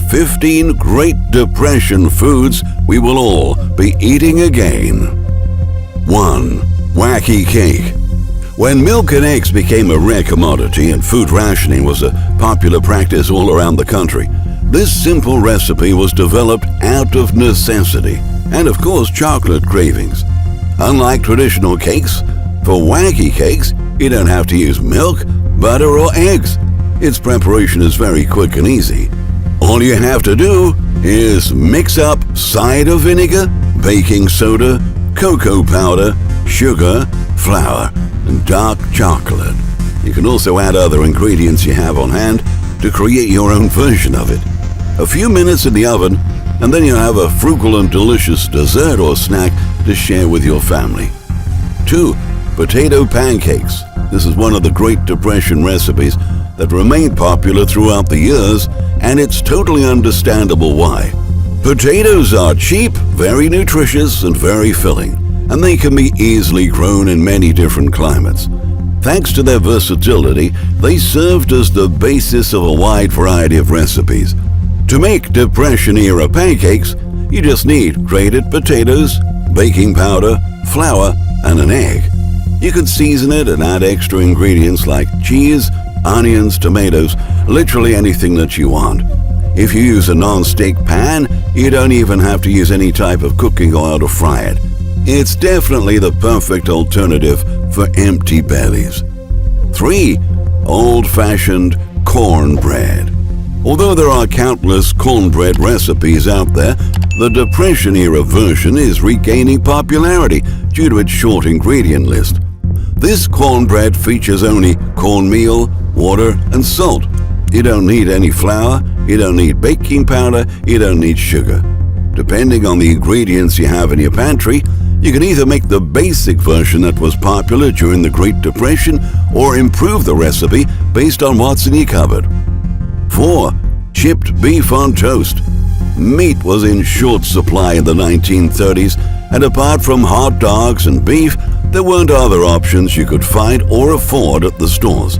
15 Great Depression foods we will all be eating again. 1. Wacky cake. When milk and eggs became a rare commodity and food rationing was a popular practice all around the country, this simple recipe was developed out of necessity and, of course, chocolate cravings. Unlike traditional cakes, for wacky cakes, you don't have to use milk, butter, or eggs. Its preparation is very quick and easy. All you have to do is mix up cider vinegar, baking soda, cocoa powder, sugar, flour, and dark chocolate. You can also add other ingredients you have on hand to create your own version of it. A few minutes in the oven, and then you'll have a frugal and delicious dessert or snack to share with your family. 2. Potato pancakes. This is one of the Great Depression recipes that remained popular throughout the years, and it's totally understandable why. Potatoes are cheap, very nutritious, and very filling, and they can be easily grown in many different climates. Thanks to their versatility, they served as the basis of a wide variety of recipes. To make Depression-era pancakes, you just need grated potatoes, baking powder, flour, and an egg. You can season it and add extra ingredients like cheese, onions, tomatoes, literally anything that you want. If you use a non-stick pan, you don't even have to use any type of cooking oil to fry it. It's definitely the perfect alternative for empty bellies. 3. Old-fashioned cornbread. Although there are countless cornbread recipes out there, the Depression-era version is regaining popularity due to its short ingredient list. This cornbread features only cornmeal, water, and salt. You don't need any flour, you don't need baking powder, you don't need sugar. Depending on the ingredients you have in your pantry, you can either make the basic version that was popular during the Great Depression or improve the recipe based on what's in your cupboard. 4. Chipped beef on toast. Meat was in short supply in the 1930s, and apart from hot dogs and beef, there weren't other options you could find or afford at the stores.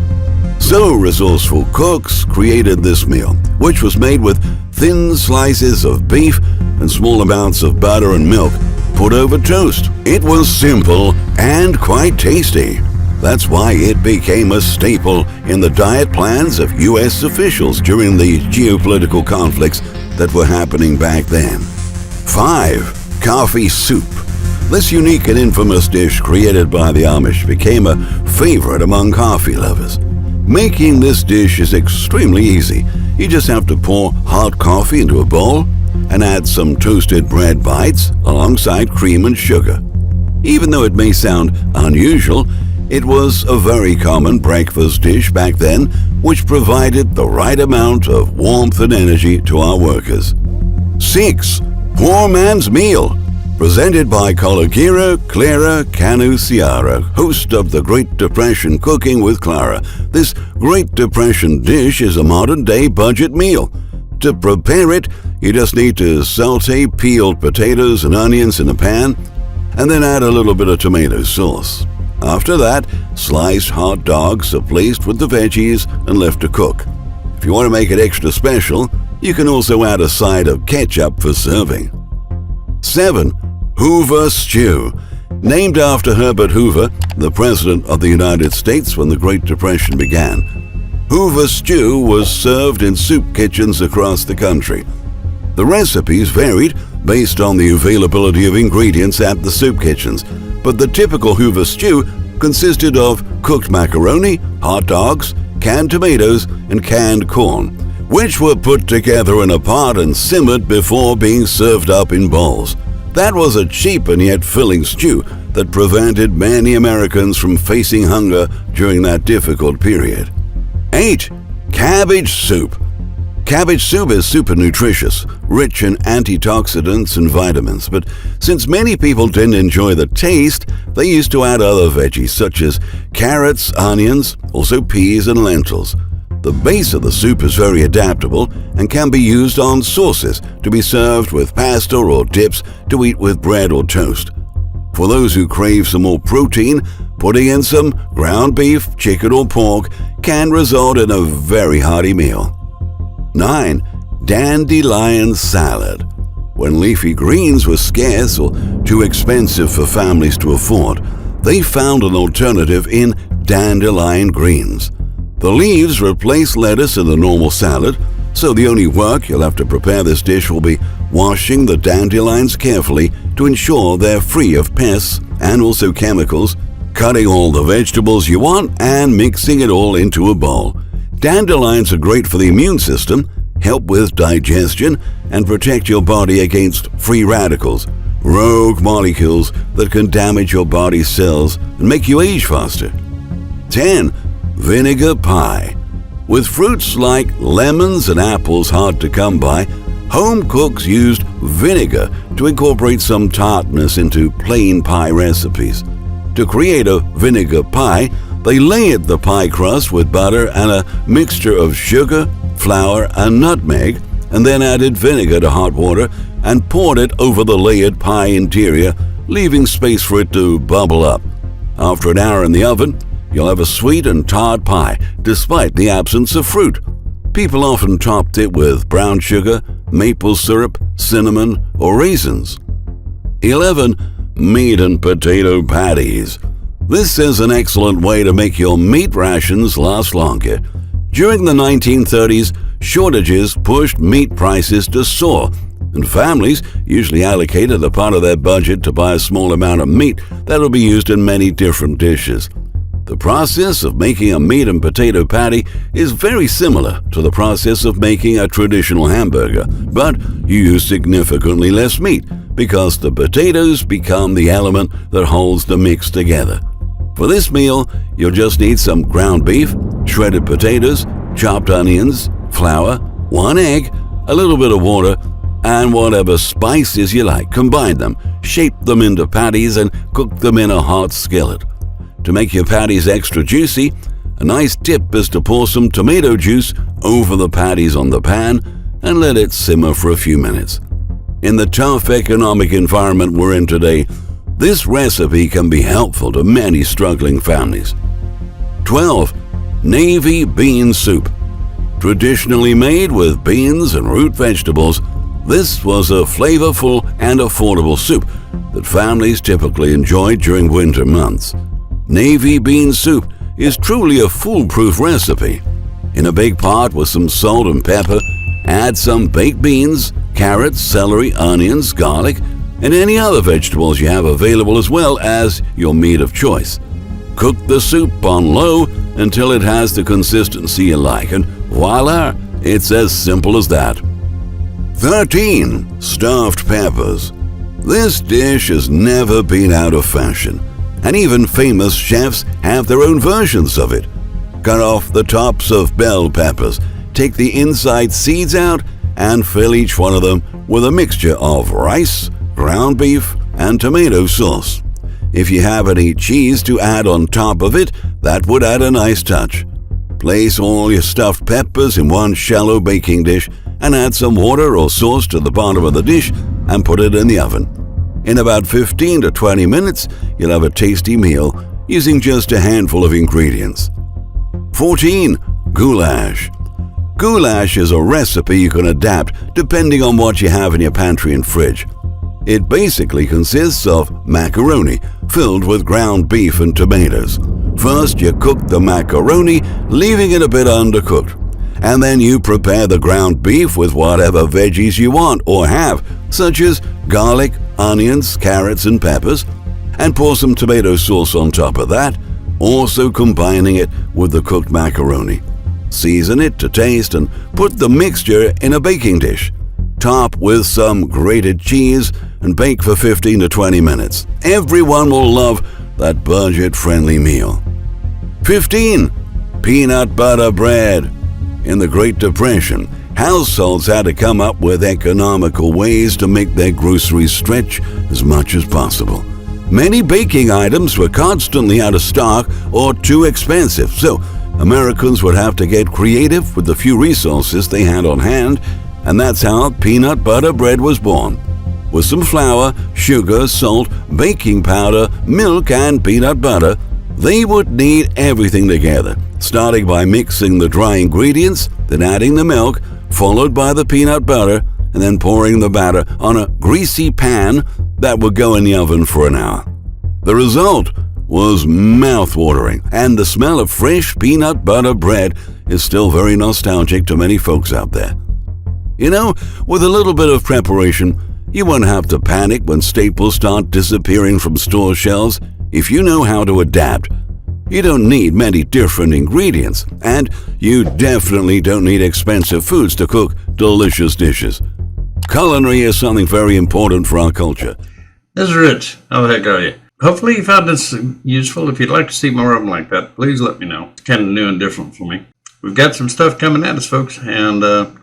So resourceful cooks created this meal, which was made with thin slices of beef and small amounts of butter and milk put over toast. It was simple and quite tasty. That's why it became a staple in the diet plans of U.S. officials during the geopolitical conflicts that were happening back then. 5. Coffee soup. This unique and infamous dish created by the Amish became a favorite among coffee lovers. Making this dish is extremely easy. You just have to pour hot coffee into a bowl and add some toasted bread bites alongside cream and sugar. Even though it may sound unusual, it was a very common breakfast dish back then, which provided the right amount of warmth and energy to our workers. 6. Poor Man's Meal. Presented by Colagira Clara Canuciara, host of the Great Depression Cooking with Clara. This Great Depression dish is a modern-day budget meal. To prepare it, you just need to saute peeled potatoes and onions in a pan, and then add a little bit of tomato sauce. After that, sliced hot dogs are placed with the veggies and left to cook. If you want to make it extra special, you can also add a side of ketchup for serving. 7. Hoover Stew. Named after Herbert Hoover, the President of the United States when the Great Depression began, Hoover Stew was served in soup kitchens across the country. The recipes varied based on the availability of ingredients at the soup kitchens, but the typical Hoover Stew consisted of cooked macaroni, hot dogs, canned tomatoes, and canned corn, which were put together in a pot and simmered before being served up in bowls. That was a cheap and yet filling stew that prevented many Americans from facing hunger during that difficult period. 8. Cabbage soup. Cabbage soup is super nutritious, rich in antioxidants and vitamins, but since many people didn't enjoy the taste, they used to add other veggies such as carrots, onions, also peas and lentils. The base of the soup is very adaptable and can be used on sauces to be served with pasta or dips to eat with bread or toast. For those who crave some more protein, putting in some ground beef, chicken or pork can result in a very hearty meal. 9. dandelion salad. When leafy greens were scarce or too expensive for families to afford, they found an alternative in dandelion greens. The leaves replace lettuce in the normal salad, so the only work you'll have to prepare this dish will be washing the dandelions carefully to ensure they're free of pests and also chemicals, cutting all the vegetables you want and mixing it all into a bowl. Dandelions are great for the immune system, help with digestion, and protect your body against free radicals, rogue molecules that can damage your body's cells and make you age faster. 10. Vinegar pie. With fruits like lemons and apples hard to come by, home cooks used vinegar to incorporate some tartness into plain pie recipes. To create a vinegar pie, they layered the pie crust with butter and a mixture of sugar, flour, and nutmeg, and then added vinegar to hot water and poured it over the layered pie interior, leaving space for it to bubble up. After an hour in the oven, you'll have a sweet and tart pie, despite the absence of fruit. People often topped it with brown sugar, maple syrup, cinnamon, or raisins. 11. Meat and potato patties. This is an excellent way to make your meat rations last longer. During the 1930s, shortages pushed meat prices to soar, and families usually allocated a part of their budget to buy a small amount of meat that will be used in many different dishes. The process of making a meat and potato patty is very similar to the process of making a traditional hamburger, but you use significantly less meat because the potatoes become the element that holds the mix together. For this meal, you'll just need some ground beef, shredded potatoes, chopped onions, flour, 1 egg, a little bit of water, and whatever spices you like. Combine them, shape them into patties, and cook them in a hot skillet. To make your patties extra juicy, a nice tip is to pour some tomato juice over the patties on the pan and let it simmer for a few minutes. In the tough economic environment we're in today, this recipe can be helpful to many struggling families. 12. Navy bean soup. Traditionally made with beans and root vegetables, this was a flavorful and affordable soup that families typically enjoyed during winter months. Navy bean soup is truly a foolproof recipe. In a big pot with some salt and pepper, add some baked beans, carrots, celery, onions, garlic, and any other vegetables you have available as well as your meat of choice. Cook the soup on low until it has the consistency you like, and voila, it's as simple as that. 13. Stuffed peppers. This dish has never been out of fashion, and even famous chefs have their own versions of it. Cut off the tops of bell peppers, take the inside seeds out, and fill each one of them with a mixture of rice, ground beef, and tomato sauce. If you have any cheese to add on top of it, that would add a nice touch. Place all your stuffed peppers in one shallow baking dish and add some water or sauce to the bottom of the dish and put it in the oven. In about 15 to 20 minutes, you'll have a tasty meal using just a handful of ingredients. 14. Goulash. Goulash is a recipe you can adapt depending on what you have in your pantry and fridge. It basically consists of macaroni filled with ground beef and tomatoes. First, you cook the macaroni, leaving it a bit undercooked. And then you prepare the ground beef with whatever veggies you want or have, such as garlic, onions, carrots, and peppers, and pour some tomato sauce on top of that, also combining it with the cooked macaroni. Season it to taste and put the mixture in a baking dish. Top with some grated cheese and bake for 15 to 20 minutes. Everyone will love that budget-friendly meal. 15. Peanut butter bread. In the Great Depression, households had to come up with economical ways to make their groceries stretch as much as possible. Many baking items were constantly out of stock or too expensive, so Americans would have to get creative with the few resources they had on hand, and that's how peanut butter bread was born. With some flour, sugar, salt, baking powder, milk, and peanut butter, they would knead everything together, starting by mixing the dry ingredients, then adding the milk, followed by the peanut butter, and then pouring the batter on a greasy pan that would go in the oven for an hour. The result was mouth-watering, and the smell of fresh peanut butter bread is still very nostalgic to many folks out there. You know, with a little bit of preparation, you won't have to panic when staples start disappearing from store shelves if you know how to adapt. You don't need many different ingredients, and you definitely don't need expensive foods to cook delicious dishes. Culinary is something very important for our culture. This is Rich. How the heck are you? Hopefully you found this useful. If you'd like to see more of them like that, please let me know. It's kind of new and different for me. We've got some stuff coming at us, folks, and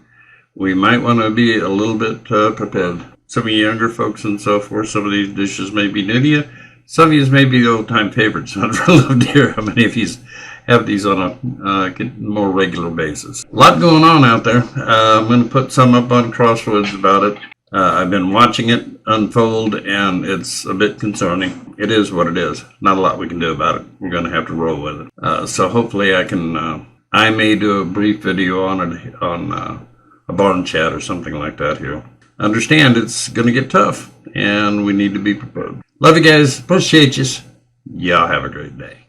we might want to be a little bit prepared. Some of you younger folks and so forth, some of these dishes may be new to you. Some of you may be the old-time favorites. I'd really love to hear how many of you have these on a more regular basis. A lot going on out there. I'm going to put some up on Crossroads about it. I've been watching it unfold, and it's a bit concerning. It is what it is. Not a lot we can do about it. We're going to have to roll with it. So hopefully I may do a brief video on it on a barn chat or something like that here. Understand it's going to get tough, and we need to be prepared. Love you guys. Appreciate you. Y'all have a great day.